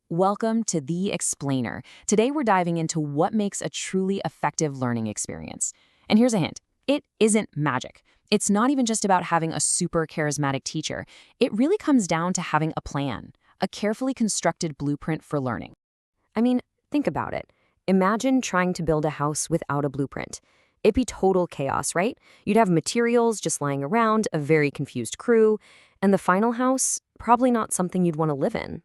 Welcome to The Explainer. Today we're diving into what makes a truly effective learning experience. And here's a hint. It isn't magic. It's not even just about having a super charismatic teacher. It really comes down to having a plan, a carefully constructed blueprint for learning. I mean, think about it. Imagine trying to build a house without a blueprint. It'd be total chaos, right? You'd have materials just lying around, a very confused crew, and the final house, probably not something you'd want to live in.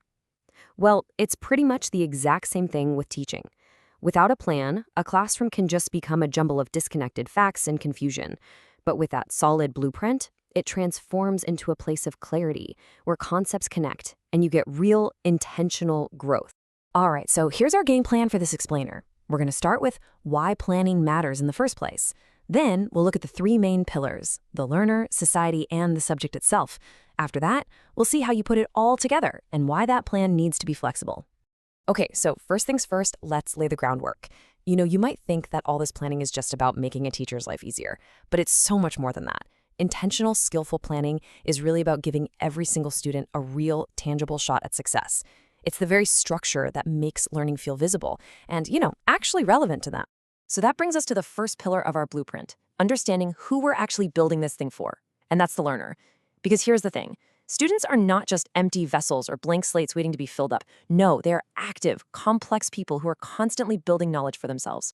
Well, it's pretty much the exact same thing with teaching. Without a plan, a classroom can just become a jumble of disconnected facts and confusion. But with that solid blueprint, it transforms into a place of clarity where concepts connect and you get real, intentional growth. All right, so here's our game plan for this explainer. We're going to start with why planning matters in the first place. Then we'll look at the three main pillars: the learner, society, and the subject itself. After that, we'll see how you put it all together and why that plan needs to be flexible. Okay, so first things first, let's lay the groundwork. You might think that all this planning is just about making a teacher's life easier, but it's so much more than that. Intentional, skillful planning is really about giving every single student a real, tangible shot at success. It's the very structure that makes learning feel visible and, actually relevant to them. So that brings us to the first pillar of our blueprint, understanding who we're actually building this thing for, and that's the learner. Because here's the thing. Students are not just empty vessels or blank slates waiting to be filled up. No, they are active, complex people who are constantly building knowledge for themselves.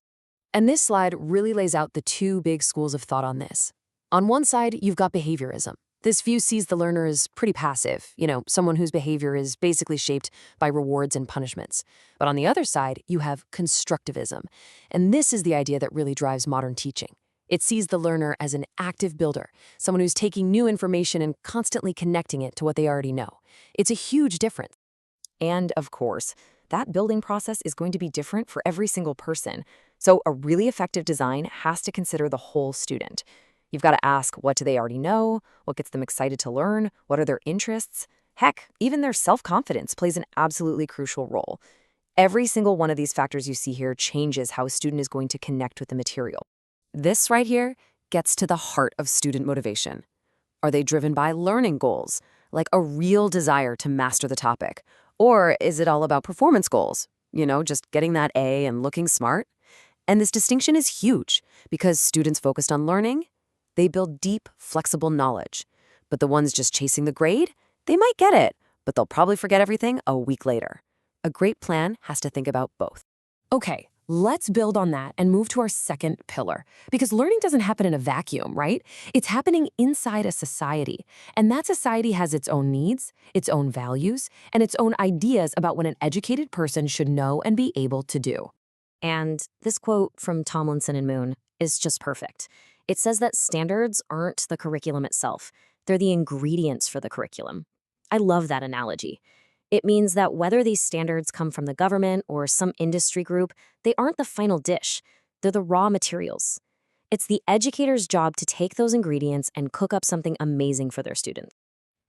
And this slide really lays out the two big schools of thought on this. On one side, you've got behaviorism. This view sees the learner as pretty passive, someone whose behavior is basically shaped by rewards and punishments. But on the other side, you have constructivism. And this is the idea that really drives modern teaching. It sees the learner as an active builder, someone who's taking new information and constantly connecting it to what they already know. It's a huge difference. And of course, that building process is going to be different for every single person. So a really effective design has to consider the whole student. You've got to ask, what do they already know? What gets them excited to learn? What are their interests? Heck, even their self-confidence plays an absolutely crucial role. Every single one of these factors you see here changes how a student is going to connect with the material. This right here gets to the heart of student motivation. Are they driven by learning goals, like a real desire to master the topic? Or is it all about performance goals? Just getting that A and looking smart? And this distinction is huge because students focused on learning, they build deep, flexible knowledge. But the ones just chasing the grade, they might get it, but they'll probably forget everything a week later. A great plan has to think about both. Okay, let's build on that and move to our second pillar. Because learning doesn't happen in a vacuum, right? It's happening inside a society. And that society has its own needs, its own values, and its own ideas about what an educated person should know and be able to do. And this quote from Tomlinson and Moon is just perfect. It says that standards aren't the curriculum itself. They're the ingredients for the curriculum. I love that analogy. It means that whether these standards come from the government or some industry group, they aren't the final dish. They're the raw materials. It's the educator's job to take those ingredients and cook up something amazing for their students.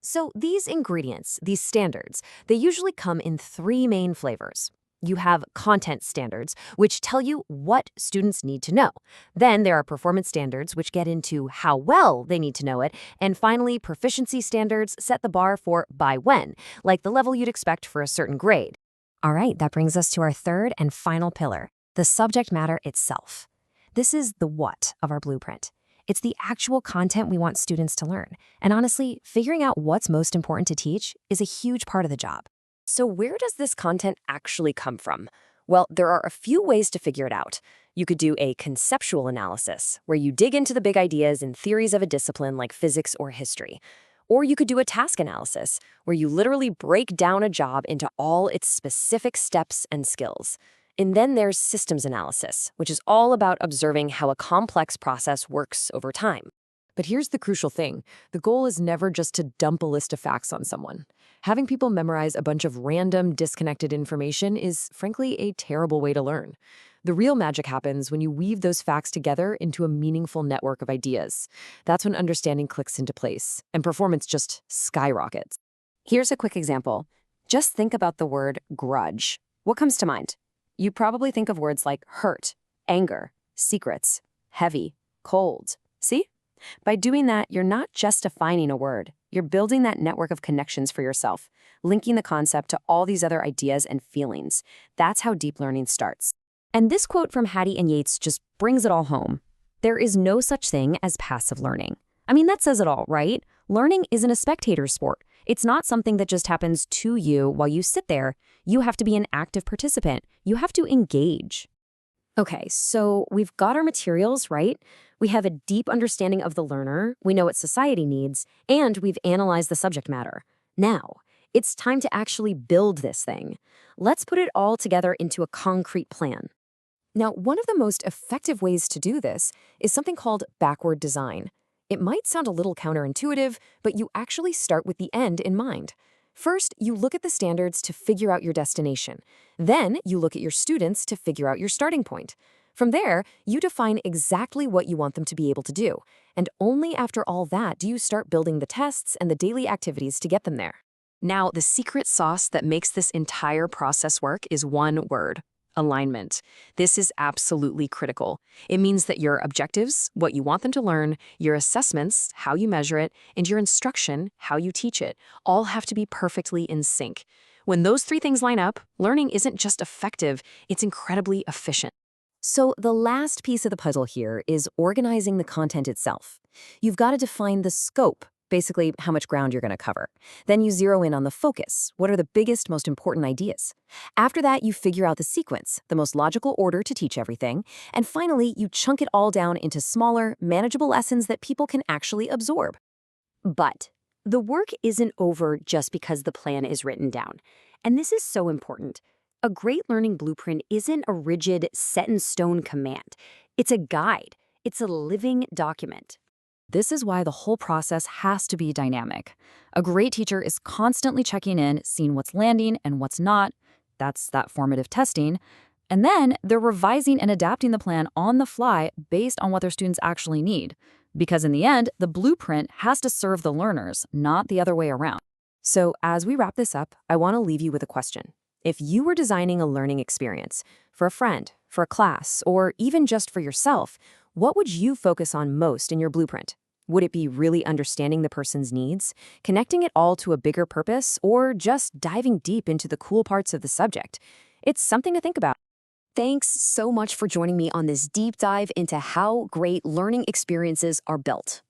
So these ingredients, these standards, they usually come in three main flavors. You have content standards, which tell you what students need to know. Then there are performance standards, which get into how well they need to know it. And finally, proficiency standards set the bar for by when, like the level you'd expect for a certain grade. All right, that brings us to our third and final pillar, the subject matter itself. This is the what of our blueprint. It's the actual content we want students to learn. And honestly, figuring out what's most important to teach is a huge part of the job. So where does this content actually come from? Well, there are a few ways to figure it out. You could do a conceptual analysis, where you dig into the big ideas and theories of a discipline like physics or history. Or you could do a task analysis, where you literally break down a job into all its specific steps and skills. And then there's systems analysis, which is all about observing how a complex process works over time. But here's the crucial thing. The goal is never just to dump a list of facts on someone. Having people memorize a bunch of random, disconnected information is, frankly, a terrible way to learn. The real magic happens when you weave those facts together into a meaningful network of ideas. That's when understanding clicks into place, and performance just skyrockets. Here's a quick example. Just think about the word grudge. What comes to mind? You probably think of words like hurt, anger, secrets, heavy, cold. See? By doing that, you're not just defining a word, You're building that network of connections for yourself, linking the concept to all these other ideas and feelings. That's how deep learning starts. And this quote from Hattie and Yates just brings it all home. There is no such thing as passive learning. I mean, that says it all, right? Learning isn't a spectator sport. It's not something that just happens to you while you sit there. You have to be an active participant. You have to engage. Okay, so we've got our materials, right? We have a deep understanding of the learner, we know what society needs, and we've analyzed the subject matter. Now, it's time to actually build this thing. Let's put it all together into a concrete plan. Now, one of the most effective ways to do this is something called backward design. It might sound a little counterintuitive, but you actually start with the end in mind. First, you look at the standards to figure out your destination. Then, you look at your students to figure out your starting point. From there, you define exactly what you want them to be able to do. And only after all that do you start building the tests and the daily activities to get them there. Now, the secret sauce that makes this entire process work is one word: alignment. This is absolutely critical. It means that your objectives, what you want them to learn, your assessments, how you measure it, and your instruction, how you teach it, all have to be perfectly in sync. When those three things line up, learning isn't just effective, it's incredibly efficient. So the last piece of the puzzle here is organizing the content itself. You've got to define the scope, basically how much ground you're going to cover. Then you zero in on the focus. What are the biggest, most important ideas? After that, you figure out the sequence, the most logical order to teach everything. And finally, you chunk it all down into smaller, manageable lessons that people can actually absorb. But the work isn't over just because the plan is written down. And this is so important. A great learning blueprint isn't a rigid, set-in-stone command. It's a guide. It's a living document. This is why the whole process has to be dynamic. A great teacher is constantly checking in, seeing what's landing and what's not. That's that formative testing. And then they're revising and adapting the plan on the fly based on what their students actually need. Because in the end, the blueprint has to serve the learners, not the other way around. So as we wrap this up, I want to leave you with a question. If you were designing a learning experience for a friend, for a class, or even just for yourself, what would you focus on most in your blueprint? Would it be really understanding the person's needs, connecting it all to a bigger purpose, or just diving deep into the cool parts of the subject? It's something to think about. Thanks so much for joining me on this deep dive into how great learning experiences are built.